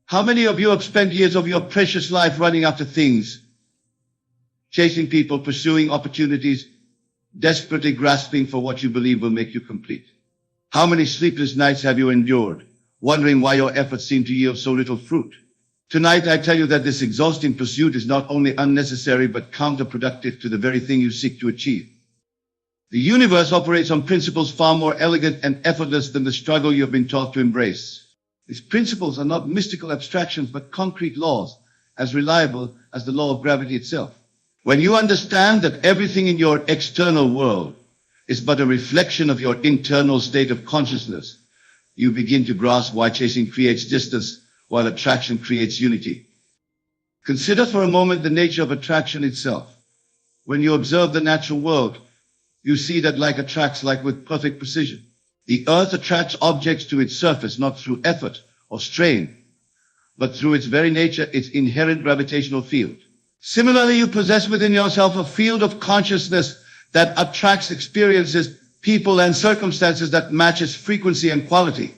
How many of you have spent years of your precious life running after things, chasing people, pursuing opportunities, desperately grasping for what you believe will make you complete? How many sleepless nights have you endured, wondering why your efforts seem to yield so little fruit? Tonight, I tell you that this exhausting pursuit is not only unnecessary, but counterproductive to the very thing you seek to achieve. The universe operates on principles far more elegant and effortless than the struggle you have been taught to embrace. These principles are not mystical abstractions, but concrete laws, as reliable as the law of gravity itself. When you understand that everything in your external world is but a reflection of your internal state of consciousness, you begin to grasp why chasing creates distance, while attraction creates unity. Consider for a moment the nature of attraction itself. When you observe the natural world, you see that like attracts like with perfect precision. The earth attracts objects to its surface not through effort or strain, but through its very nature, its inherent gravitational field. Similarly, you possess within yourself a field of consciousness that attracts experiences, people, and circumstances that matches frequency and quality.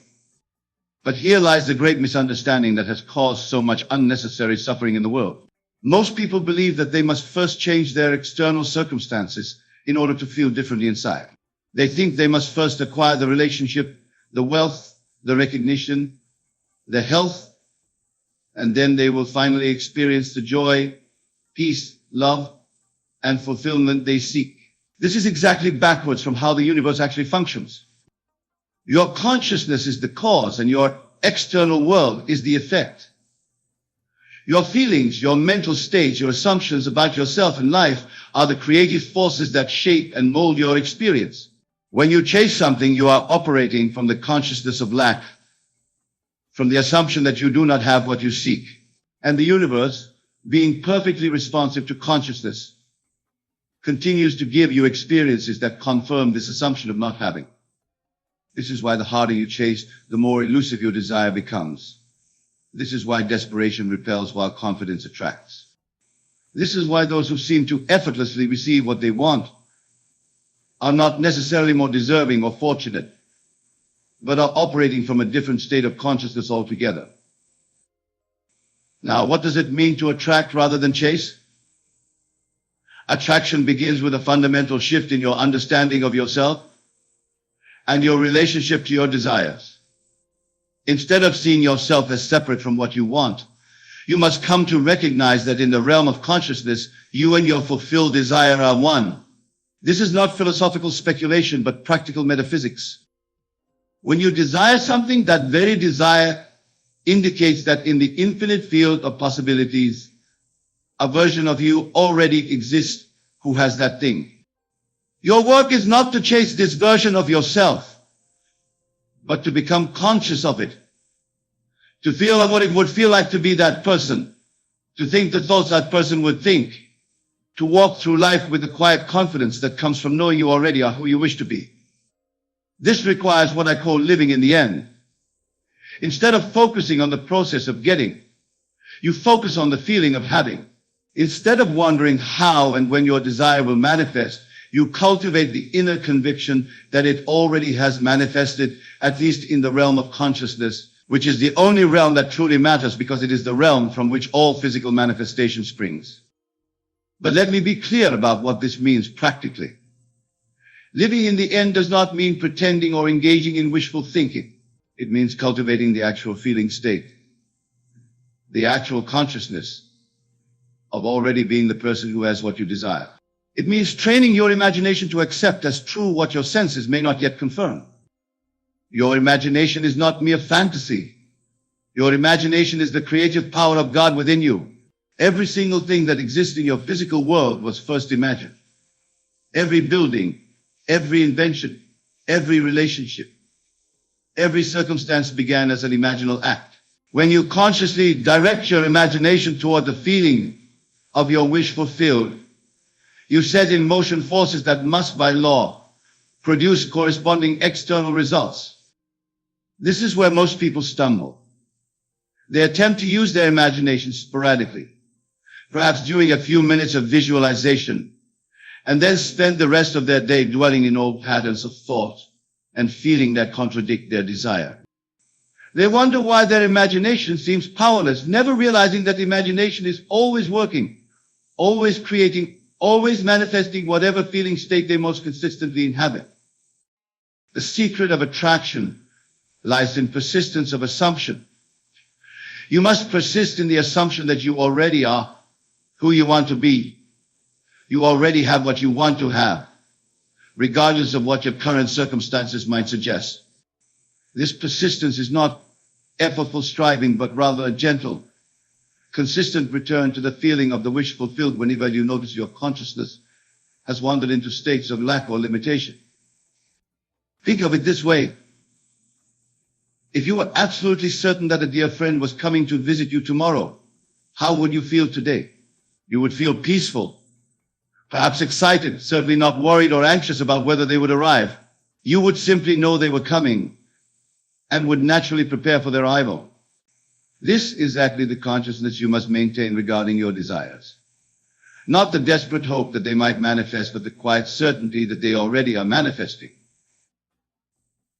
But here lies the great misunderstanding that has caused so much unnecessary suffering in the world. Most people believe that they must first change their external circumstances in order to feel differently inside. They think they must first acquire the relationship, the wealth, the recognition, the health, and then they will finally experience the joy, peace, love, and fulfillment they seek. This is exactly backwards from how the universe actually functions. Your consciousness is the cause and your external world is the effect. Your feelings, your mental states, your assumptions about yourself and life are the creative forces that shape and mold your experience. When you chase something, you are operating from the consciousness of lack, from the assumption that you do not have what you seek. And the universe, being perfectly responsive to consciousness, continues to give you experiences that confirm this assumption of not having. This is why the harder you chase, the more elusive your desire becomes. This is why desperation repels while confidence attracts. This is why those who seem to effortlessly receive what they want are not necessarily more deserving or fortunate, but are operating from a different state of consciousness altogether. Now, what does it mean to attract rather than chase? Attraction begins with a fundamental shift in your understanding of yourself and your relationship to your desires. Instead of seeing yourself as separate from what you want, you must come to recognize that in the realm of consciousness, you and your fulfilled desire are one. This is not philosophical speculation, but practical metaphysics. When you desire something, that very desire indicates that in the infinite field of possibilities, a version of you already exists who has that thing. Your work is not to chase this version of yourself, but to become conscious of it, to feel what it would feel like to be that person, to think the thoughts that person would think, to walk through life with the quiet confidence that comes from knowing you already are who you wish to be. This requires what I call living in the end. Instead of focusing on the process of getting, you focus on the feeling of having. Instead of wondering how and when your desire will manifest, you cultivate the inner conviction that it already has manifested, at least in the realm of consciousness, which is the only realm that truly matters because it is the realm from which all physical manifestation springs. But let me be clear about what this means practically. Living in the end does not mean pretending or engaging in wishful thinking. It means cultivating the actual feeling state, the actual consciousness of already being the person who has what you desire. It means training your imagination to accept as true what your senses may not yet confirm. Your imagination is not mere fantasy. Your imagination is the creative power of God within you. Every single thing that exists in your physical world was first imagined. Every building, every invention, every relationship, every circumstance began as an imaginal act. When you consciously direct your imagination toward the feeling of your wish fulfilled, you set in motion forces that must, by law, produce corresponding external results. This is where most people stumble. They attempt to use their imagination sporadically, perhaps during a few minutes of visualization, and then spend the rest of their day dwelling in old patterns of thought and feeling that contradict their desire. They wonder why their imagination seems powerless, never realizing that imagination is always working, always creating, always manifesting whatever feeling state they most consistently inhabit. The secret of attraction lies in persistence of assumption. You must persist in the assumption that you already are who you want to be. You already have what you want to have, regardless of what your current circumstances might suggest. This persistence is not effortful striving, but rather a gentle, consistent return to the feeling of the wish fulfilled whenever you notice your consciousness has wandered into states of lack or limitation. Think of it this way. If you were absolutely certain that a dear friend was coming to visit you tomorrow, how would you feel today? You would feel peaceful, perhaps excited, certainly not worried or anxious about whether they would arrive. You would simply know they were coming and would naturally prepare for their arrival. This is exactly the consciousness you must maintain regarding your desires. Not the desperate hope that they might manifest, but the quiet certainty that they already are manifesting.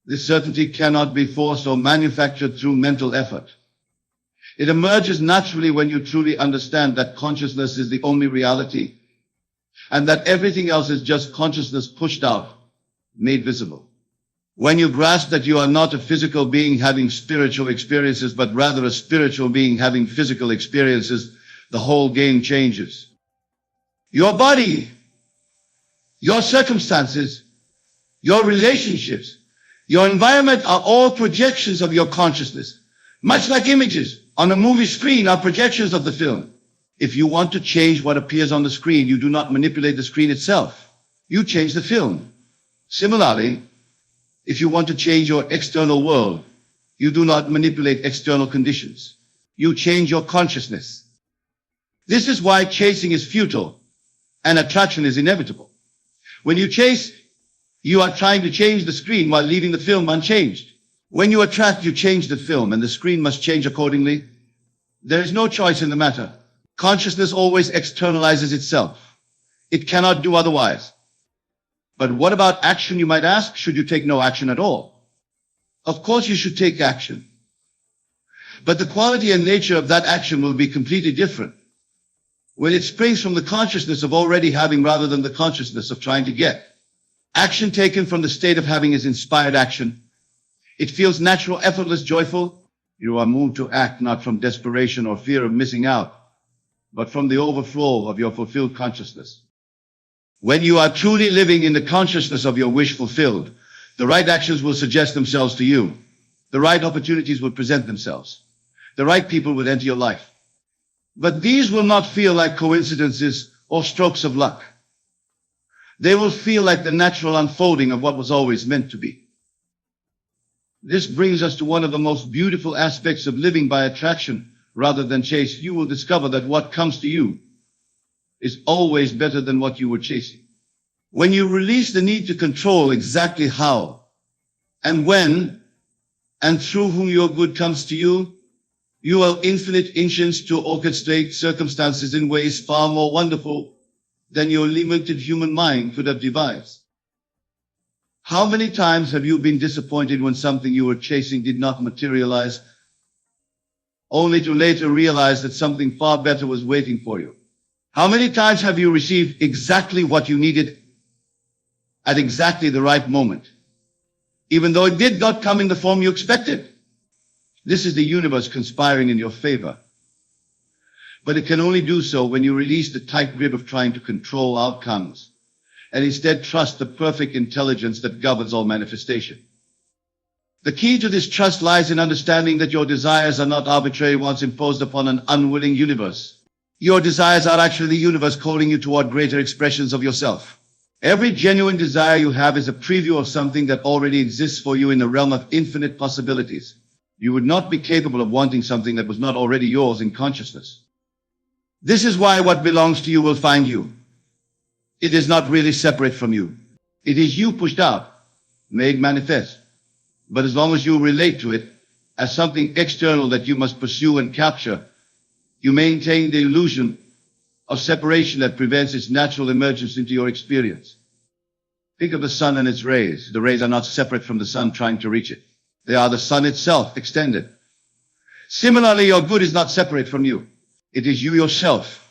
This certainty cannot be forced or manufactured through mental effort. It emerges naturally when you truly understand that consciousness is the only reality, and that everything else is just consciousness pushed out, made visible. When you grasp that you are not a physical being having spiritual experiences, but rather a spiritual being having physical experiences, the whole game changes. Your body, your circumstances, your relationships, your environment are all projections of your consciousness. Much like images on a movie screen are projections of the film. If you want to change what appears on the screen, you do not manipulate the screen itself. You change the film. Similarly, if you want to change your external world, you do not manipulate external conditions. You change your consciousness. This is why chasing is futile and attraction is inevitable. When you chase, you are trying to change the screen while leaving the film unchanged. When you attract, you change the film, and the screen must change accordingly. There is no choice in the matter. Consciousness always externalizes itself. It cannot do otherwise. But what about action, you might ask? Should you take no action at all? Of course you should take action. But the quality and nature of that action will be completely different when it springs from the consciousness of already having rather than the consciousness of trying to get. Action taken from the state of having is inspired action. It feels natural, effortless, joyful. You are moved to act not from desperation or fear of missing out, but from the overflow of your fulfilled consciousness. When you are truly living in the consciousness of your wish fulfilled, the right actions will suggest themselves to you. The right opportunities will present themselves. The right people will enter your life. But these will not feel like coincidences or strokes of luck. They will feel like the natural unfolding of what was always meant to be. This brings us to one of the most beautiful aspects of living by attraction rather than chase. You will discover that what comes to you is always better than what you were chasing. When you release the need to control exactly how and when and through whom your good comes to you, you have infinite inches to orchestrate circumstances in ways far more wonderful than your limited human mind could have devised. How many times have you been disappointed when something you were chasing did not materialize, only to later realize that something far better was waiting for you? How many times have you received exactly what you needed at exactly the right moment, even though it did not come in the form you expected? This is the universe conspiring in your favor. But it can only do so when you release the tight grip of trying to control outcomes and instead trust the perfect intelligence that governs all manifestation. The key to this trust lies in understanding that your desires are not arbitrary ones imposed upon an unwilling universe. Your desires are actually the universe calling you toward greater expressions of yourself. Every genuine desire you have is a preview of something that already exists for you in the realm of infinite possibilities. You would not be capable of wanting something that was not already yours in consciousness. This is why what belongs to you will find you. It is not really separate from you. It is you pushed out, made manifest. But as long as you relate to it as something external that you must pursue and capture, you maintain the illusion of separation that prevents its natural emergence into your experience. Think of the sun and its rays. The rays are not separate from the sun trying to reach it. They are the sun itself, extended. Similarly, your good is not separate from you. It is you yourself,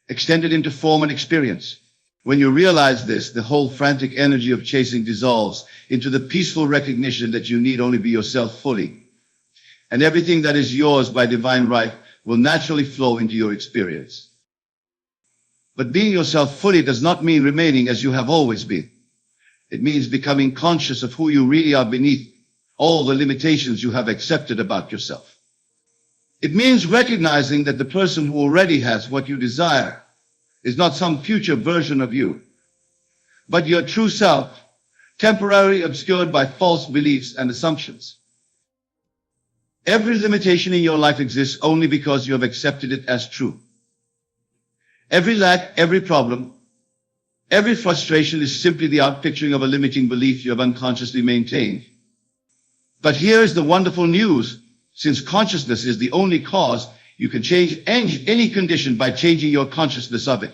extended into form and experience. When you realize this, the whole frantic energy of chasing dissolves into the peaceful recognition that you need only be yourself fully. And everything that is yours by divine right will naturally flow into your experience. But being yourself fully does not mean remaining as you have always been. It means becoming conscious of who you really are beneath all the limitations you have accepted about yourself. It means recognizing that the person who already has what you desire is not some future version of you, but your true self, temporarily obscured by false beliefs and assumptions. Every limitation in your life exists only because you have accepted it as true. Every lack, every problem, every frustration is simply the outpicturing of a limiting belief you have unconsciously maintained. But here is the wonderful news. Since consciousness is the only cause, you can change any condition by changing your consciousness of it.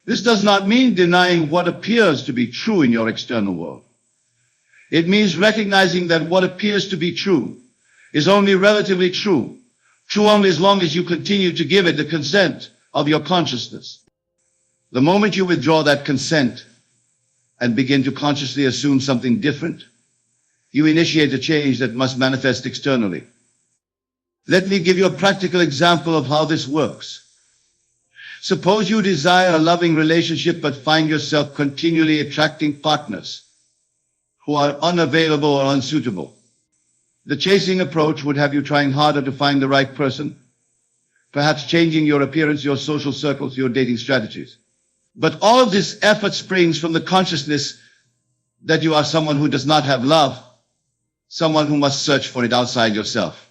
This does not mean denying what appears to be true in your external world. It means recognizing that what appears to be true is only relatively true only as long as you continue to give it the consent of your consciousness. The moment you withdraw that consent and begin to consciously assume something different, you initiate a change that must manifest externally. Let me give you a practical example of how this works. Suppose you desire a loving relationship but find yourself continually attracting partners who are unavailable or unsuitable. The chasing approach would have you trying harder to find the right person, perhaps changing your appearance, your social circles, your dating strategies. But all of this effort springs from the consciousness that you are someone who does not have love, someone who must search for it outside yourself.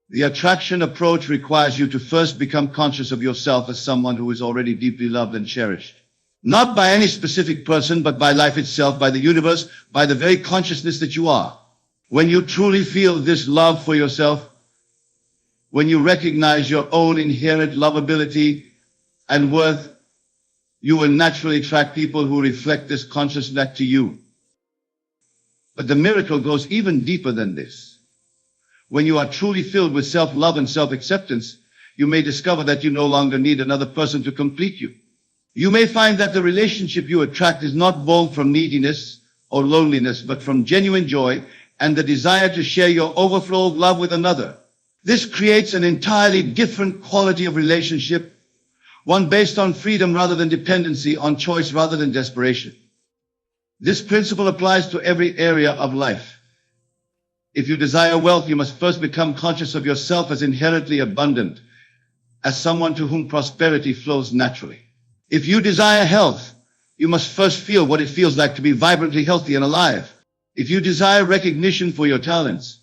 The attraction approach requires you to first become conscious of yourself as someone who is already deeply loved and cherished. Not by any specific person, but by life itself, by the universe, by the very consciousness that you are. When you truly feel this love for yourself, when you recognize your own inherent lovability and worth, you will naturally attract people who reflect this consciousness to you. But the miracle goes even deeper than this. When you are truly filled with self-love and self-acceptance, you may discover that you no longer need another person to complete you. You may find that the relationship you attract is not born from neediness or loneliness, but from genuine joy and the desire to share your overflow of love with another. This creates an entirely different quality of relationship, one based on freedom rather than dependency, on choice rather than desperation. This principle applies to every area of life. If you desire wealth, you must first become conscious of yourself as inherently abundant, as someone to whom prosperity flows naturally. If you desire health, you must first feel what it feels like to be vibrantly healthy and alive. If you desire recognition for your talents,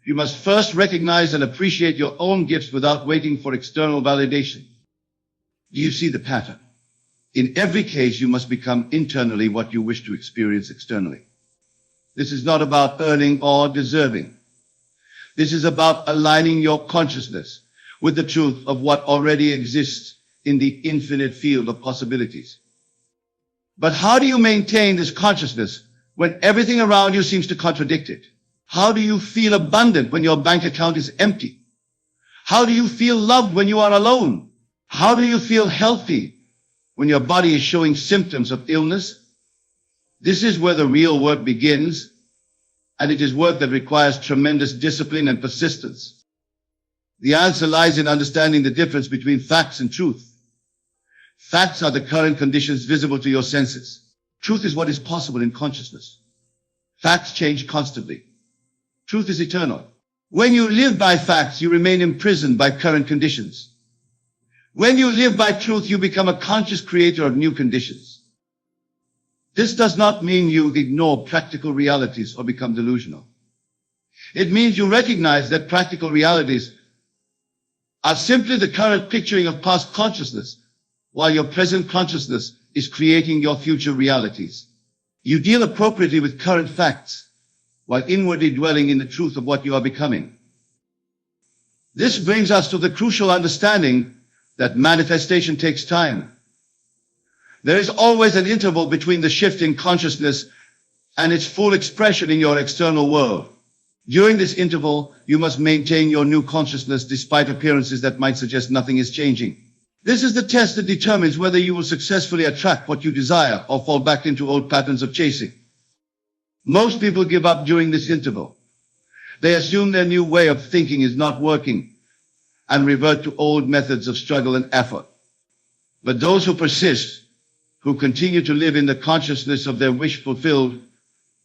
you must first recognize and appreciate your own gifts without waiting for external validation. Do you see the pattern? In every case, you must become internally what you wish to experience externally. This is not about earning or deserving. This is about aligning your consciousness with the truth of what already exists in the infinite field of possibilities. But how do you maintain this consciousness when everything around you seems to contradict it? How do you feel abundant when your bank account is empty? How do you feel loved when you are alone? How do you feel healthy when your body is showing symptoms of illness? This is where the real work begins, and it is work that requires tremendous discipline and persistence. The answer lies in understanding the difference between facts and truth. Facts are the current conditions visible to your senses. Truth is what is possible in consciousness. Facts change constantly. Truth is eternal. When you live by facts, you remain imprisoned by current conditions. When you live by truth, you become a conscious creator of new conditions. This does not mean you ignore practical realities or become delusional. It means you recognize that practical realities are simply the current picturing of past consciousness, while your present consciousness is creating your future realities. You deal appropriately with current facts, while inwardly dwelling in the truth of what you are becoming. This brings us to the crucial understanding that manifestation takes time. There is always an interval between the shift in consciousness and its full expression in your external world. During this interval, you must maintain your new consciousness despite appearances that might suggest nothing is changing. This is the test that determines whether you will successfully attract what you desire or fall back into old patterns of chasing. Most people give up during this interval. They assume their new way of thinking is not working and revert to old methods of struggle and effort. But those who persist, who continue to live in the consciousness of their wish fulfilled,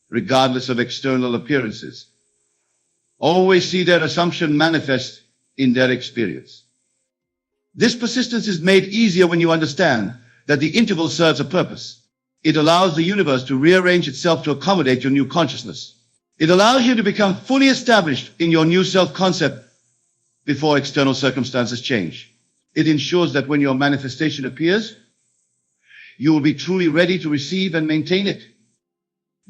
regardless of external appearances, always see their assumption manifest in their experience. This persistence is made easier when you understand that the interval serves a purpose. It allows the universe to rearrange itself to accommodate your new consciousness. It allows you to become fully established in your new self-concept before external circumstances change. It ensures that when your manifestation appears, you will be truly ready to receive and maintain it.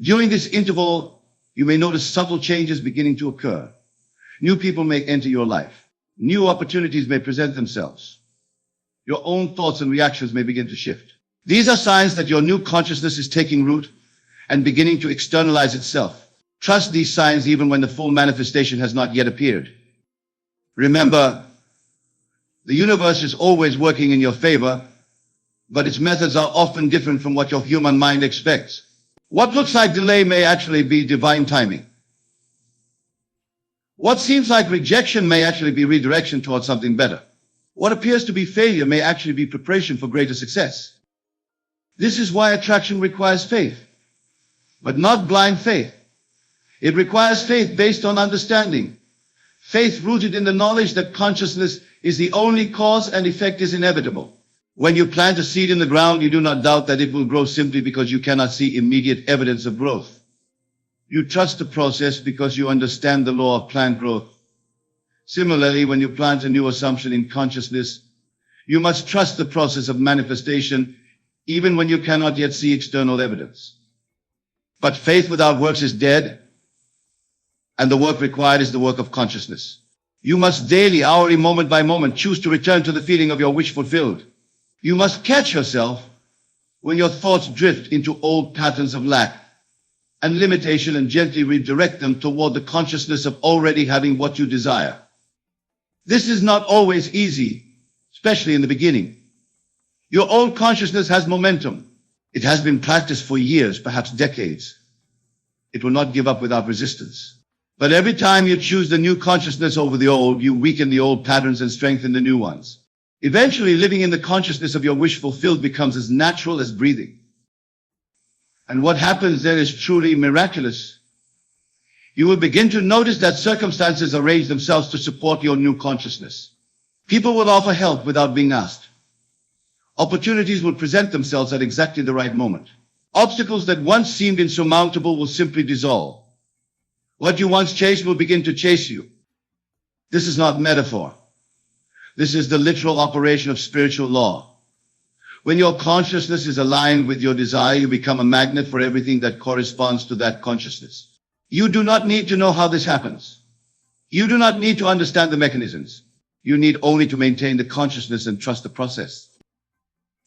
During this interval, you may notice subtle changes beginning to occur. New people may enter your life. New opportunities may present themselves. Your own thoughts and reactions may begin to shift. These are signs that your new consciousness is taking root and beginning to externalize itself. Trust these signs even when the full manifestation has not yet appeared. Remember, the universe is always working in your favor, but its methods are often different from what your human mind expects. What looks like delay may actually be divine timing. What seems like rejection may actually be redirection towards something better. What appears to be failure may actually be preparation for greater success. This is why attraction requires faith, but not blind faith. It requires faith based on understanding. Faith rooted in the knowledge that consciousness is the only cause and effect is inevitable. When you plant a seed in the ground, you do not doubt that it will grow simply because you cannot see immediate evidence of growth. You trust the process because you understand the law of plant growth. Similarly, when you plant a new assumption in consciousness, you must trust the process of manifestation even when you cannot yet see external evidence. But faith without works is dead, and the work required is the work of consciousness. You must daily, hourly, moment by moment, choose to return to the feeling of your wish fulfilled. You must catch yourself when your thoughts drift into old patterns of lack and limitation and gently redirect them toward the consciousness of already having what you desire. This is not always easy, especially in the beginning. Your old consciousness has momentum. It has been practiced for years, perhaps decades. It will not give up without resistance. But every time you choose the new consciousness over the old, you weaken the old patterns and strengthen the new ones. Eventually, living in the consciousness of your wish fulfilled becomes as natural as breathing. And what happens then is truly miraculous. You will begin to notice that circumstances arrange themselves to support your new consciousness. People will offer help without being asked. Opportunities will present themselves at exactly the right moment. Obstacles that once seemed insurmountable will simply dissolve. What you once chased will begin to chase you. This is not metaphor. This is the literal operation of spiritual law. When your consciousness is aligned with your desire, you become a magnet for everything that corresponds to that consciousness. You do not need to know how this happens. You do not need to understand the mechanisms. You need only to maintain the consciousness and trust the process.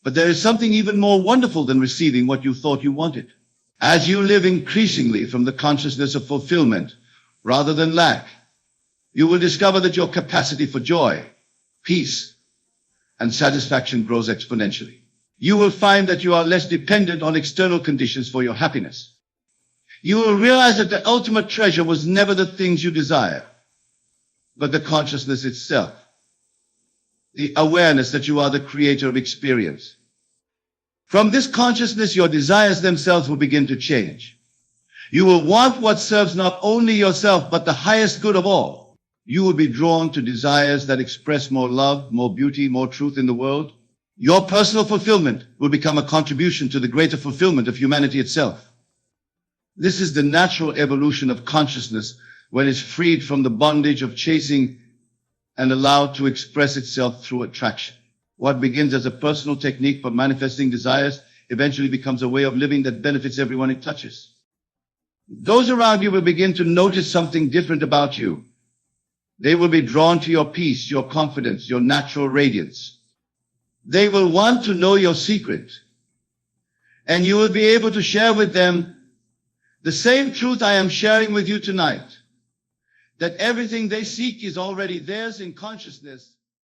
But there is something even more wonderful than receiving what you thought you wanted. As you live increasingly from the consciousness of fulfillment rather than lack, you will discover that your capacity for joy, peace, and satisfaction grows exponentially. You will find that you are less dependent on external conditions for your happiness. You will realize that the ultimate treasure was never the things you desire, but the consciousness itself. The awareness that you are the creator of experience. From this consciousness, your desires themselves will begin to change. You will want what serves not only yourself, but the highest good of all. You will be drawn to desires that express more love, more beauty, more truth in the world. Your personal fulfillment will become a contribution to the greater fulfillment of humanity itself. This is the natural evolution of consciousness when it's freed from the bondage of chasing and allowed to express itself through attraction. What begins as a personal technique for manifesting desires eventually becomes a way of living that benefits everyone it touches. Those around you will begin to notice something different about you. They will be drawn to your peace, your confidence, your natural radiance. They will want to know your secret, and you will be able to share with them The same truth I am sharing with you tonight, that everything they seek is already theirs in consciousness,